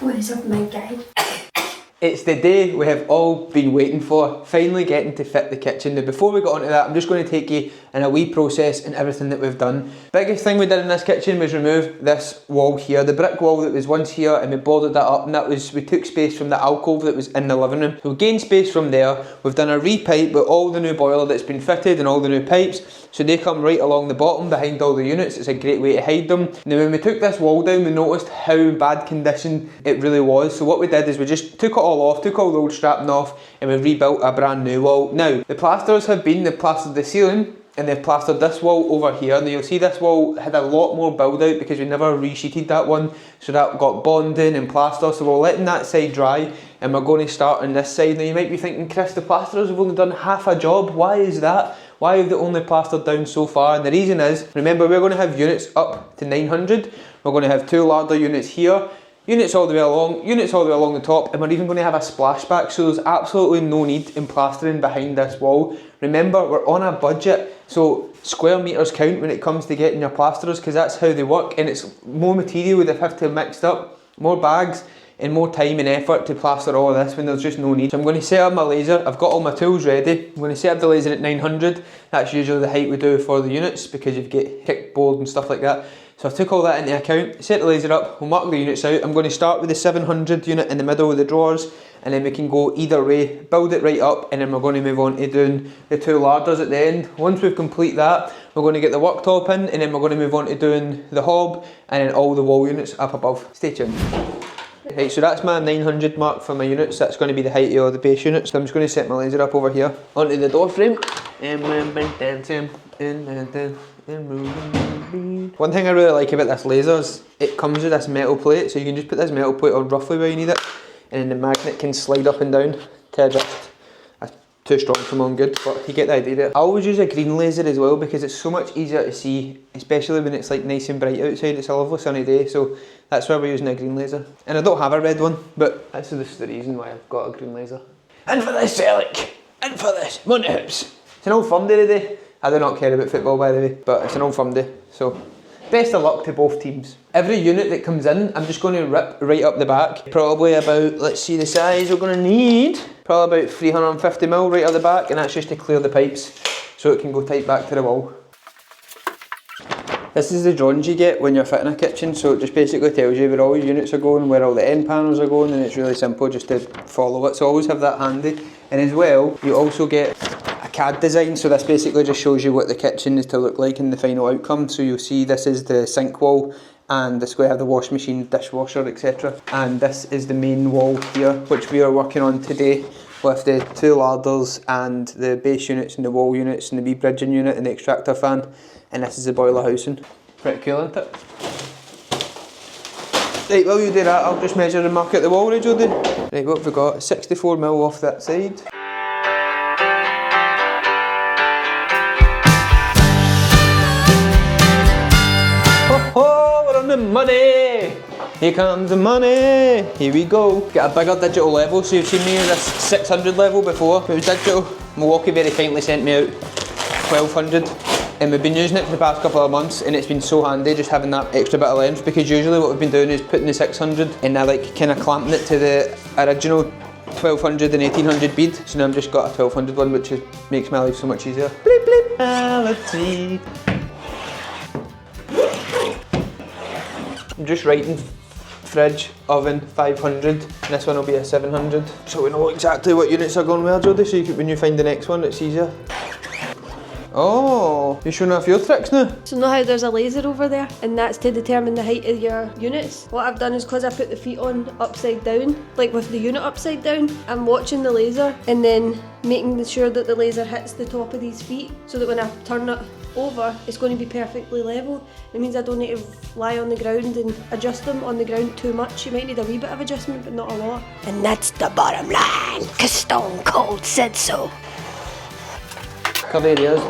What is up, my guy? It's the day we have all been waiting for, finally getting to fit the kitchen. Now before we get onto that, I'm just going to take you in a wee process and everything that we've done. Biggest thing we did in this kitchen was remove this wall here, the brick wall that was once here, and we boarded that up, and that was, we took space from the alcove that was in the living room. So we gained space from there. We've done a repipe with all the new boiler that's been fitted and all the new pipes, so they come right along the bottom behind all the units. It's a great way to hide them. Now when we took this wall down, we noticed how bad condition it really was. So what we did is we just took it all off, took all the old strapping off, and we rebuilt a brand new wall. Now the plasters have been, they've plastered the ceiling and they've plastered this wall over here. Now you'll see this wall had a lot more build out because we never resheeted that one, so that got bonding and plaster. So we're letting that side dry and we're going to start on this side. Now you might be thinking, Chris, the plasterers have only done half a job. Why is that? Why have they only plastered down so far? And the reason is, remember, we're going to have units up to 900. We're going to have 2 larder units here, units all the way along, units all the way along the top, and we're even going to have a splashback, so there's absolutely no need in plastering behind this wall. Remember, we're on a budget, so square metres count when it comes to getting your plasterers, because that's how they work, and it's more material they've had to have mixed up, more bags, and more time and effort to plaster all of this when there's just no need. So I'm going to set up my laser. I've got all my tools ready. I'm going to set up the laser at 900. That's usually the height we do for the units because you've got kickboard and stuff like that. So I took all that into account, set the laser up, we'll mark the units out. I'm going to start with the 700 unit in the middle of the drawers, and then we can go either way, build it right up, and then we're going to move on to doing the 2 larders at the end. Once we've complete that, we're going to get the worktop in, and then we're going to move on to doing the hob, and then all the wall units up above. Stay tuned. Right, so that's my 900 mark for my units. That's going to be the height of all the base units. So I'm just going to set my laser up over here onto the door frame. One thing I really like about this laser is it comes with this metal plate, so you can just put this metal plate on roughly where you need it, and then the magnet can slide up and down to adjust. That's too strong for my own good, but you get the idea there. I always use a green laser as well because it's so much easier to see, especially when it's like nice and bright outside. It's a lovely sunny day, so that's why we're using a green laser. And I don't have a red one, but that's just the reason why I've got a green laser. And for this Celic, and for this Money Hoops. It's an old firm day today. I do not care about football, by the way, but it's an old firm day, so best of luck to both teams. Every unit that comes in, I'm just going to rip right up the back. Probably about, let's see the size we're going to need. Probably about 350mm right up the back, and that's just to clear the pipes so it can go tight back to the wall. This is the drawings you get when you're fitting a kitchen, so it just basically tells you where all your units are going, where all the end panels are going, and it's really simple just to follow it, so always have that handy. And as well, you also get a CAD design, so this basically just shows you what the kitchen is to look like in the final outcome. So you'll see this is the sink wall, and this way I have the wash machine, dishwasher, etc. And this is the main wall here, which we are working on today with the 2 larders and the base units and the wall units and the wee bridging unit and the extractor fan. And this is the boiler housing. Pretty cool, isn't it? Right, while you do that, I'll just measure and mark out the wall, right, Jodie? Right, what have we got? 64mm off that side. Ho ho, we're on the money! Here comes the money! Here we go. Get a bigger digital level, so you've seen me at this 600 level before. It was digital. Milwaukee very kindly sent me out 1200. And we've been using it for the past couple of months, and it's been so handy just having that extra bit of length, because usually what we've been doing is putting the 600 and I like kind of clamping it to the original 1200 and 1800 bead. So now I've just got a 1200 one, which makes my life so much easier. Bleep bleep. Reality. I'm just writing fridge, oven, 500, and this one will be a 700. So we know exactly what units are going where, Jodie, so when you find the next one, it's easier. Oh, you're showing off your tricks now? So know how there's a laser over there, and that's to determine the height of your units? What I've done is, because I put the feet on upside down, like with the unit upside down, I'm watching the laser and then making sure that the laser hits the top of these feet, so that when I turn it over, it's going to be perfectly level. It means I don't need to lie on the ground and adjust them on the ground too much. You might need a wee bit of adjustment, but not a lot. And that's the bottom line, because Stone Cold said so. There he is.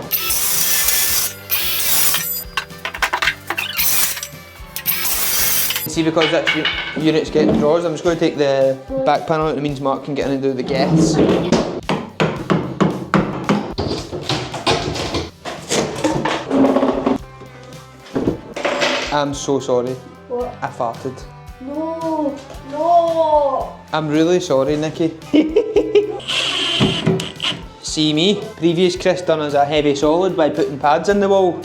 See, because that unit's getting drawers, I'm just going to take the back panel out. It means Mark can get in and do the guests. I'm so sorry. What? I farted. No, no. I'm really sorry, Nikki. See me, previous Chris done us a heavy solid by putting pads in the wall.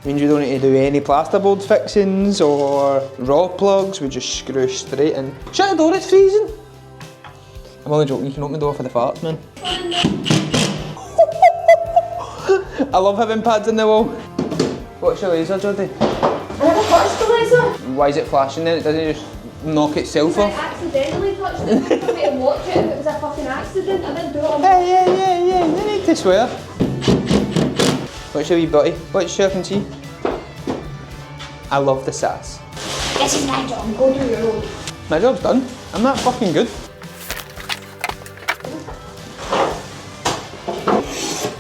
Means we don't need to do any plasterboard fixings or raw plugs, we just screw straight in. Shut the door, it's freezing! I'm only joking, you can open the door for the farts, man. I love having pads in the wall. What's your laser, Jodie? I never touched the laser. Why is it flashing then? It doesn't just knock itself I off? accidentally touched it. I was to watch it if it was a fucking accident. I didn't do it on Yeah, you need to swear. What's your wee buddy? What's your can see? I love the sass. This is my job, go do your own. My job's done. I'm not fucking good.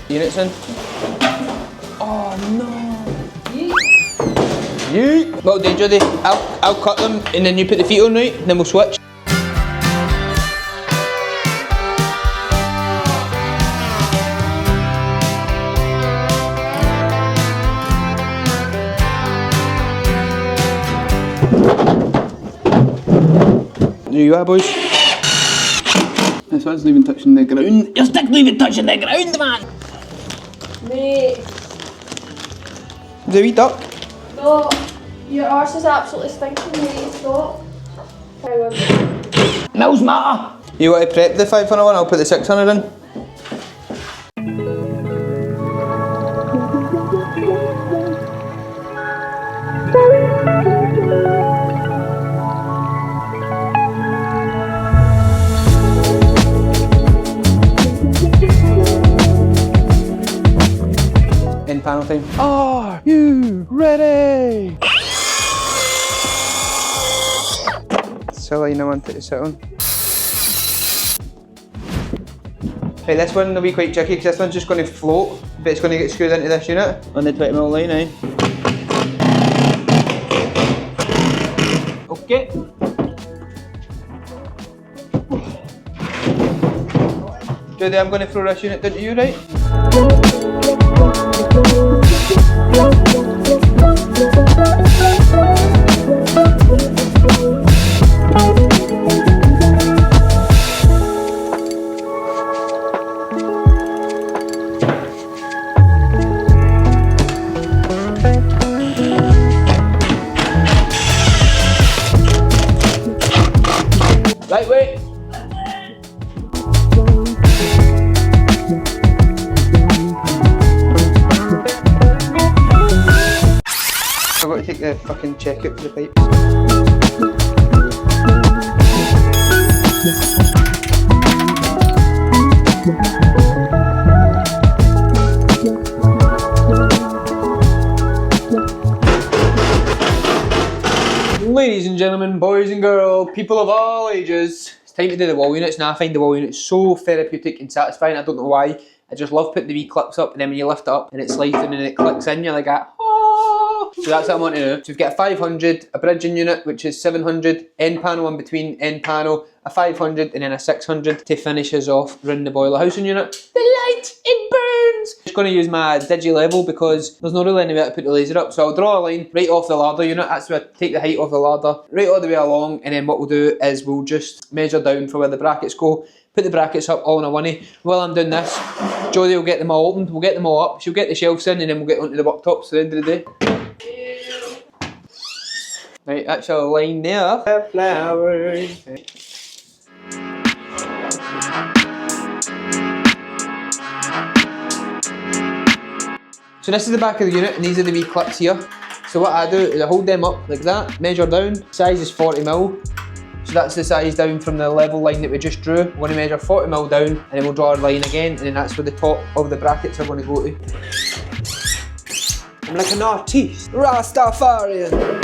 Units in. Oh no. Yeet. Well done, Jodie. I'll cut them and then you put the feet on, right? And then we'll switch. There you are, boys. This one's not even touching the ground. Your stick's not even touching the ground, man! Mate. The wee duck. No, your arse is absolutely stinking, mate. Stop. Hang on. Mills matter! You want to prep the 500 one? I'll put the 600 in. In panel time. Are you ready? Silly, no one to sit on. Right, this one will be quite tricky because this one's just going to float, but it's going to get screwed into this unit on the 20mm line, eh? Okay. Jodie, I'm going to throw this unit down to you, right? Lightweight. I've got to take the fucking check out for the pipes. Ladies and gentlemen, boys and girls, people of all ages, it's time to do the wall units. Now I find the wall units so therapeutic and satisfying, I don't know why. I just love putting the wee clips up, and then when you lift it up and it slides in and it clicks in, you're like, oh. So that's what I want to do. So we've got a 500, a bridging unit, which is 700, end panel in between, end panel, a 500 and then a 600 to finish us off round the boiler housing unit. The light, it burns! I'm just going to use my digi level because there's not really anywhere to put the laser up, so I'll draw a line right off the ladder unit. That's where I take the height of the ladder right all the way along, and then what we'll do is we'll just measure down for where the brackets go, put the brackets up all in a one-way. While I'm doing this, Jodie will get them all opened, we'll get them all up, she'll get the shelves in, and then we'll get onto the worktops at the end of the day. Right, that's our line there. The flowers. So this is the back of the unit, and these are the wee clips here. So what I do is I hold them up like that, measure down, size is 40mm. So that's the size down from the level line that we just drew. We're going to measure 40mm down, and then we'll draw our line again, and then that's where the top of the brackets are going to go to. I'm like an artiste. Rastafarian.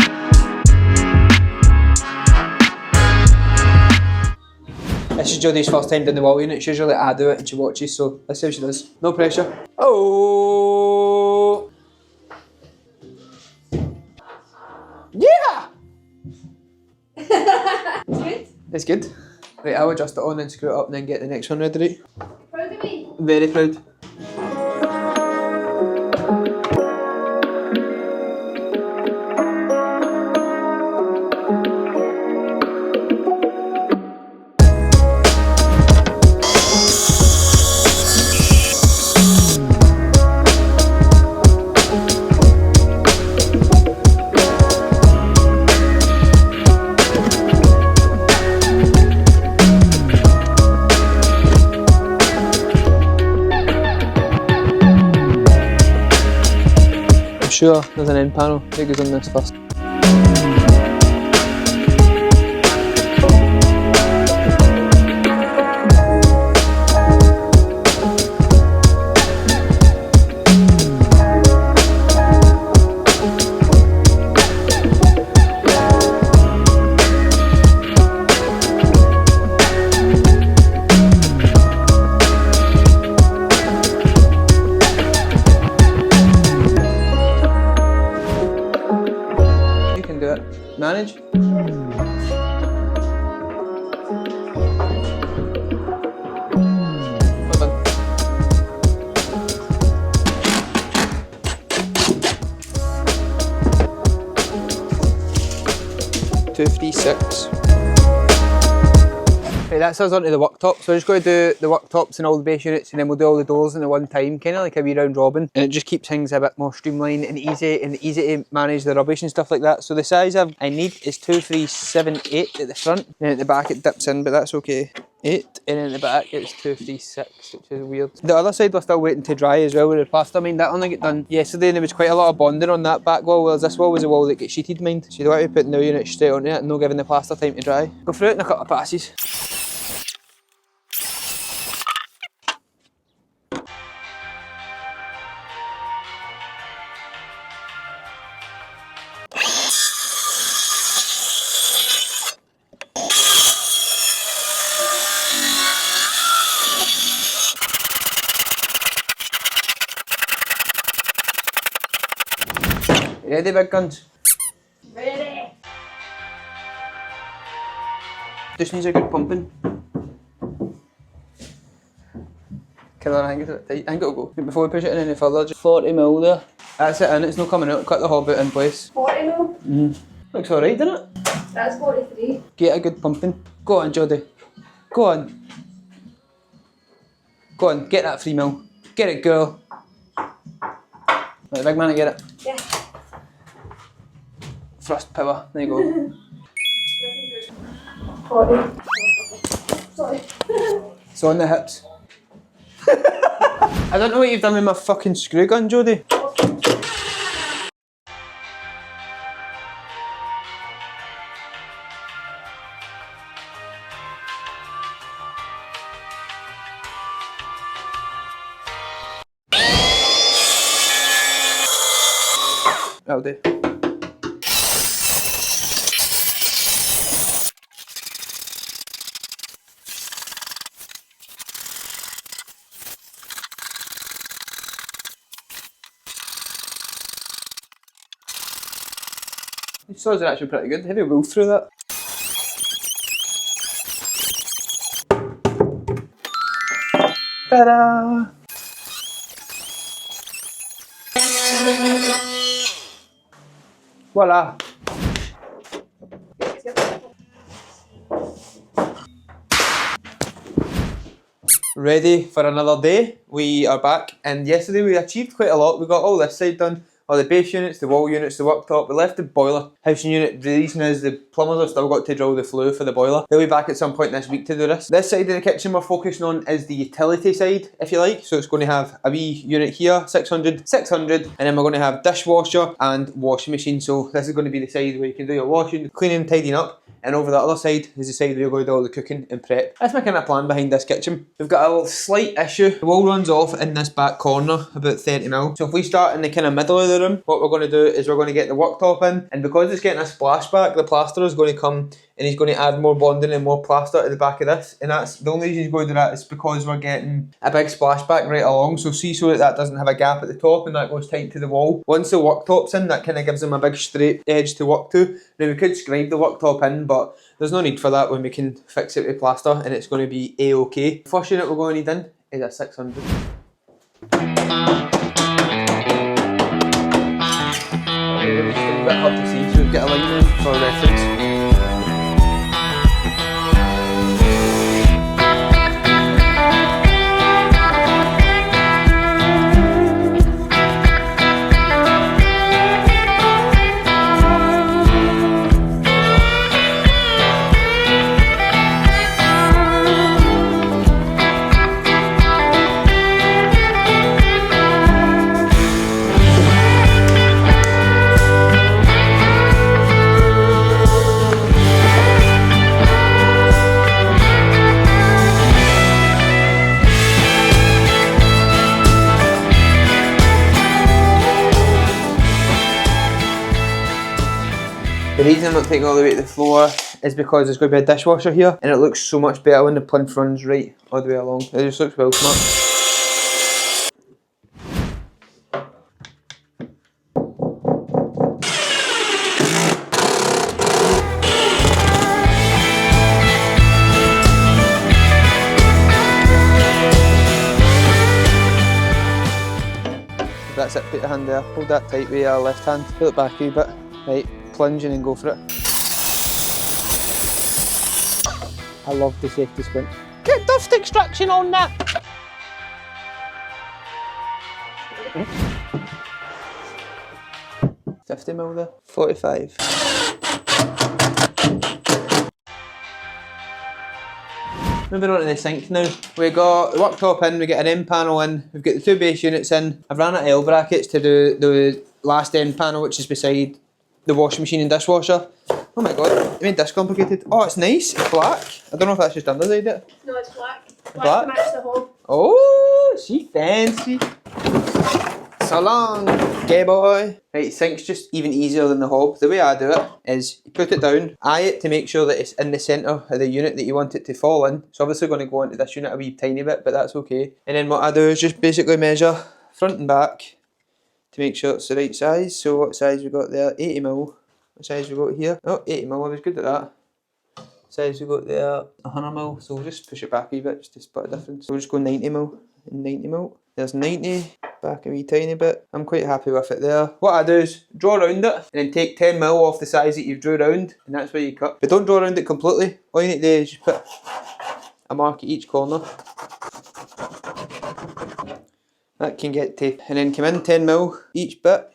This is Jodie's first time doing the wall unit. It's usually I do it and she watches, so let's see how she does. No pressure. Oh! Yeah! It's good. It's good. Right, I'll adjust it on and screw it up and then get the next one ready, right? Proud of me? Very proud. sure there's an end panel. It goes on this first. Manage. Well done. $236. Right, that's us onto the worktop. So we're just going to do the worktops and all the base units, and then we'll do all the doors in the one time, kind of like a wee round robin. And it just keeps things a bit more streamlined and easy to manage the rubbish and stuff like that. So the size I need is 2378 at the front. Then at the back it dips in, but that's okay. 8, and then at the back it's 236, which is weird. The other side we're still waiting to dry as well with the plaster. I mean, that only got done yesterday, and there was quite a lot of bonding on that back wall, whereas this wall was a wall that gets sheeted, mind. So you don't want to be putting the unit straight onto it and no giving the plaster time to dry. Go through it in a couple of passes. Ready, big guns? Ready. Just needs a good pumping. Killer, I think it's a bit tight. I think it'll go. Before we push it in any further, just 40mm there. That's it in, it's not coming out. Cut the hob out in place. 40mm? Looks alright, doesn't it? That's 43. Get a good pumping. Go on, Jodie. Go on. Go on, get that 3mm. Get it, girl. Right, big man, get it. Yeah. Thrust power, there you go. 40. Sorry. It's on the hips. I don't know what you've done with my fucking screw gun, Jodie. That'll do. These saws are actually pretty good. Heavy wool through that. Ta-da! Voila! Ready for another day. We are back, and yesterday we achieved quite a lot. We got all this side done, all the base units, the wall units, the worktop. We left the boiler housing unit. The reason is the plumbers have still got to drill the flue for the boiler. They'll be back at some point this week to do this. This side of the kitchen we're focusing on is the utility side, if you like. So it's going to have a wee unit here, 600, 600, and then we're going to have dishwasher and washing machine. So this is going to be the side where you can do your washing, cleaning, tidying up. And over the other side is the side where you're going to do all the cooking and prep. That's my kind of plan behind this kitchen. We've got a little slight issue. The wall runs off in this back corner, about 30mm. So if we start in the kind of middle of the room, what we're going to do is we're going to get the worktop in. And because it's getting a splashback, the plasterer is going to come and he's going to add more bonding and more plaster to the back of this. And that's the only reason he's going to do that is because we're getting a big splashback right along. So see so that that doesn't have a gap at the top and that goes tight to the wall. Once the worktop's in, that kind of gives him a big straight edge to work to. Now we could scribe the worktop in, but there's no need for that when we can fix it with plaster and it's going to be a-okay. First unit we're going to need in is a 600. It's a bit hard to see, so we've got a line in for reference. reason I'm not taking all the way to the floor is because there's going to be a dishwasher here and it looks so much better when the plinth runs right all the way along. It just looks well smart. That's it, put your hand there, hold that tight with your left hand, pull it back a wee bit, right, plunge and then go for it. I love the safety squint. Get dust extraction on that! 50mm there, 45. Moving on to the sink now. We got the worktop in, we get an end panel in, we've got the 2 base units in. I've ran out of L brackets to do the last end panel, which is beside the washing machine and dishwasher. Oh my god, it made this complicated. Oh, it's nice, it's black. I don't know if that's just underside it. No, it's black. Black to match the hole. Oh, she fancy. So long, gay boy. Right, sink's just even easier than the hob. The way I do it is you put it down, eye it to make sure that it's in the centre of the unit that you want it to fall in. It's obviously going to go into this unit a wee tiny bit, but that's okay. And then what I do is just basically measure front and back to make sure it's the right size. So what size we got there? 80mm. What size we got here? Oh, 80mm, I was good at that. Size we got there? 100mm. So we'll just push it back a wee bit just to split the difference. So we'll just go 90mm and 90mm. There's 90, back a wee tiny bit. I'm quite happy with it there. What I do is draw around it and then take 10mm off the size that you've drew around, and that's where you cut. But don't draw around it completely. All you need to do is just put a mark at each corner. That can get tape. And then come in 10mm each bit.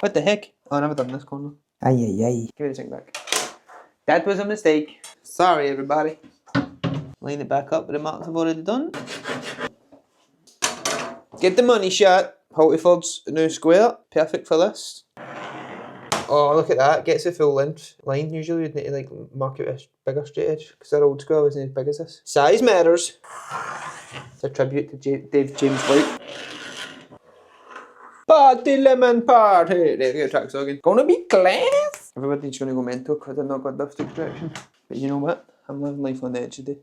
What the heck? Oh, I've never done this corner. Aye, aye, aye. Give me the sink back. That was a mistake. Sorry, everybody. Line it back up with the marks I've already done. Get the money shot. Halteford's new square. Perfect for this. Oh, look at that. Gets the full length line. Usually you'd need to like mark it with a bigger straight edge because our old square wasn't as big as this. Size matters. It's a tribute to Dave James White. Party lemon party. There we go, track again. Gonna be class. Everybody's gonna go mental because I've not got dust extraction. But you know what? I'm living life on the edge today.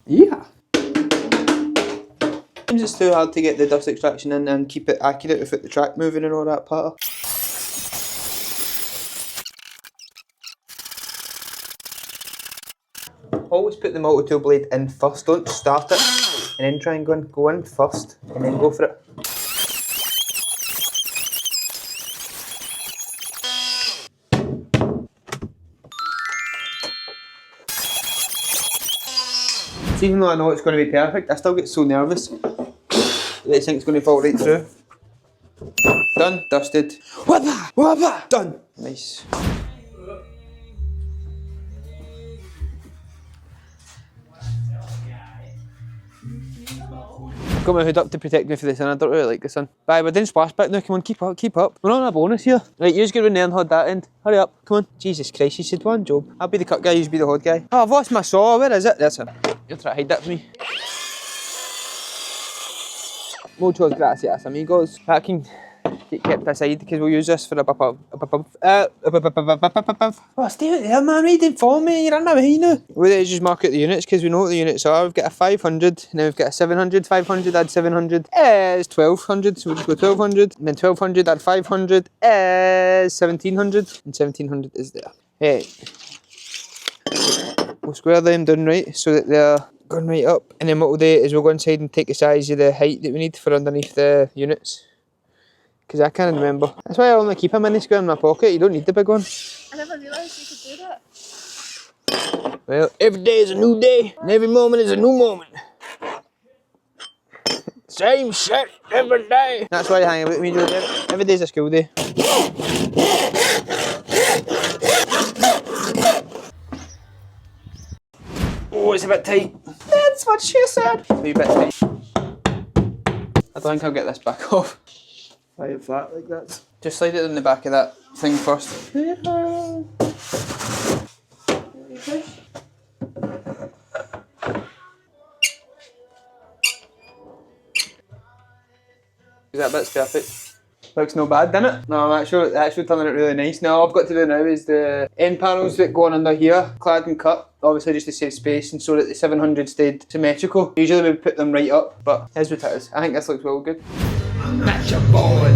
Yeah. Sometimes it's too hard to get the dust extraction in and keep it accurate without the track moving and all that part. Always put the multi-tool blade in first, don't start it and then try and go in first and then go for it. So even though I know it's going to be perfect, I still get so nervous that I think it's going to fall right through. Done, dusted. Whoppa, whoppa, done. Nice. Got my hood up to protect me from the sun. I don't really like the sun. Bye, we're doing splashback now. Come on, keep up, keep up. We're not on a bonus here. Right, you just get in there and hod that end. Hurry up, come on. Jesus Christ, you said one job. I'll be the cut guy, you be the hod guy. Oh, I've lost my saw. Where is it? That's it. You're trying to hide that from me. Muchas gracias, amigos. That can get kept aside because we'll use this for oh, stay out there, man. You didn't follow me. You're running away now. We'll just mark out the units because we know what the units are. We've got a 500, and then we've got a 700. 500 add 700 is 1200. So we'll just go 1200, and then 1200 add 500 is 1700, and 1700 is there. Hey. We'll square them down right so that they're going right up, and then what we'll do is we'll go inside and take the size of the height that we need for underneath the units. Because I can't remember. That's why I only keep a mini square in my pocket. You don't need the big one. I never realised you could do that. Well, every day is a new day, and every moment is a new moment. Same shit every day. That's why you hang out with me, Joe. Every day's a school day. Oh, it's a bit tight. That's what she said. A wee bit tight. I don't think I'll get this back off. Lie it flat like that. Just slide it in the back of that thing first. You push. That bit's perfect. Looks no bad, doesn't it? No, I'm actually turning it really nice. Now all I've got to do now is the end panels that go on under here, clad and cut, obviously just to save space and so that the 700 stayed symmetrical. Usually we put them right up, but here's what it is. I think this looks well good. Not your boy,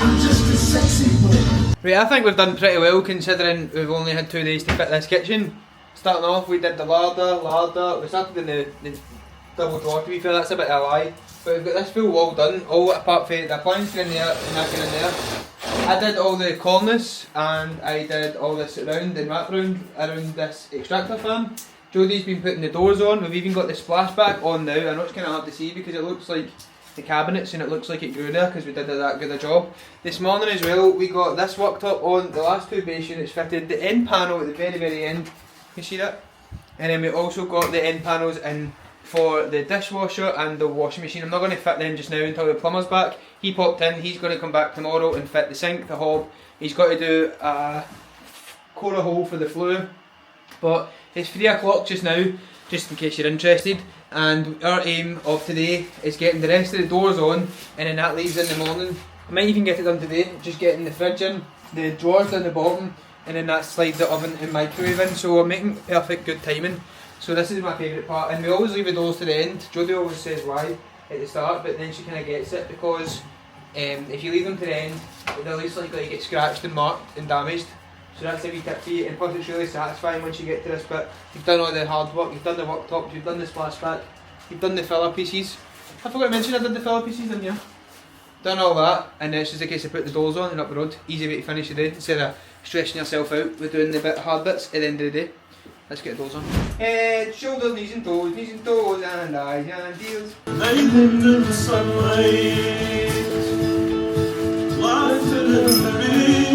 I'm just a sexy boy. Right, I think we've done pretty well considering we've only had 2 days to fit this kitchen. Starting off, we did the larder, we started in the double door, to be fair, that's a bit of a lie. But we've got this full wall done, all apart from the appliances in there and that in there. I did all the cornice and I did all this around and wrap around this extractor fan. Jodie's been putting the doors on, we've even got the splashback on now. I know it's kind of hard to see because it looks like the cabinets and it looks like it grew there because we did that good a job. This morning as well, we got this worktop on, the last 2 base units fitted, the end panel at the very end, you see that? And then we also got the end panels in for the dishwasher and the washing machine. I'm not going to fit them just now until the plumber's back. He popped in, he's going to come back tomorrow and fit the sink, the hob. He's got to do a core hole for the flue. But it's 3 o'clock just now, just in case you're interested. And our aim of today is getting the rest of the doors on, and then that leaves in the morning. I might even get it done today, just getting the fridge in, the drawers down the bottom, and then that slides the oven and microwave in. So we're making perfect good timing. So this is my favourite part, and we always leave the doors to the end. Jodie always says why at the start, but then she kind of gets it because if you leave them to the end, they're least likely to get scratched and marked and damaged. So that's a wee tip for you, and plus it's really satisfying once you get to this bit. You've done all the hard work, you've done the worktop, you've done the splashback, you've done the filler pieces. I forgot to mention I did the filler pieces, didn't you? Done all that, and then it's just a case of put the doors on and up the road. Easy way to finish the day instead of stressing yourself out with doing the bit hard bits at the end of the day. Let's get the doors on. Head, shoulders, knees and toes, and eyes and heels. Living in the sunlight, life in the rain.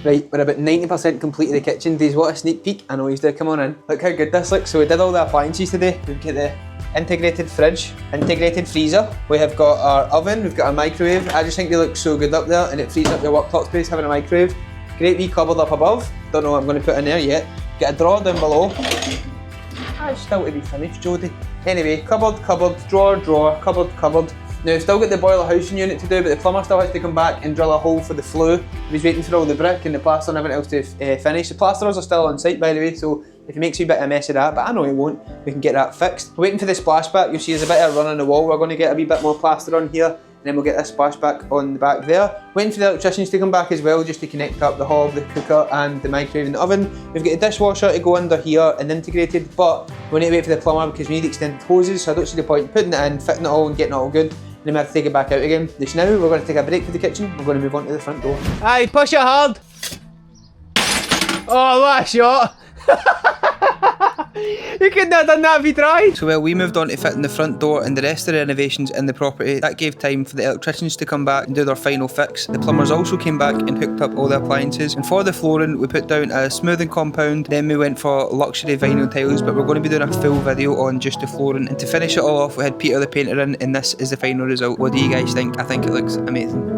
Right, we're about 90% complete of the kitchen. Days, what a sneak peek. I know he's there, come on in. Look how good this looks. So we did all the appliances today. We've got the integrated fridge, integrated freezer. We have got our oven, we've got our microwave. I just think they look so good up there and it frees up your worktop space having a microwave. Great wee cupboard up above. Don't know what I'm going to put in there yet. Got a drawer down below. That's still to be finished, Jodie. Anyway, cupboard, drawer, cupboard. Now, we've still got the boiler housing unit to do, but the plumber still has to come back and drill a hole for the flue. He's waiting for all the brick and the plaster and everything else to finish. The plasterers are still on site, by the way, so if he makes a bit of a mess of that, but I know he won't, we can get that fixed. We're waiting for the splashback. You'll see there's a bit of a run on the wall. We're going to get a wee bit more plaster on here, and then we'll get this splashback on the back there. Waiting for the electricians to come back as well, just to connect up the hob, the cooker and the microwave and the oven. We've got a dishwasher to go under here and integrated, but we need to wait for the plumber because we need extended hoses, so I don't see the point in putting it in, fitting it all and getting it all good. And then we have to take it back out again. Just now, we're going to take a break for the kitchen. We're going to move on to the front door. Aye, push it hard. Oh, what a shot. You couldn't have done that if you tried. So while we moved on to fitting the front door and the rest of the renovations in the property, that gave time for the electricians to come back and do their final fix. The plumbers also came back and hooked up all the appliances. And for the flooring, we put down a smoothing compound. Then we went for luxury vinyl tiles, but we're going to be doing a full video on just the flooring. And to finish it all off, we had Peter the painter in, and this is the final result. What do you guys think? I think it looks amazing.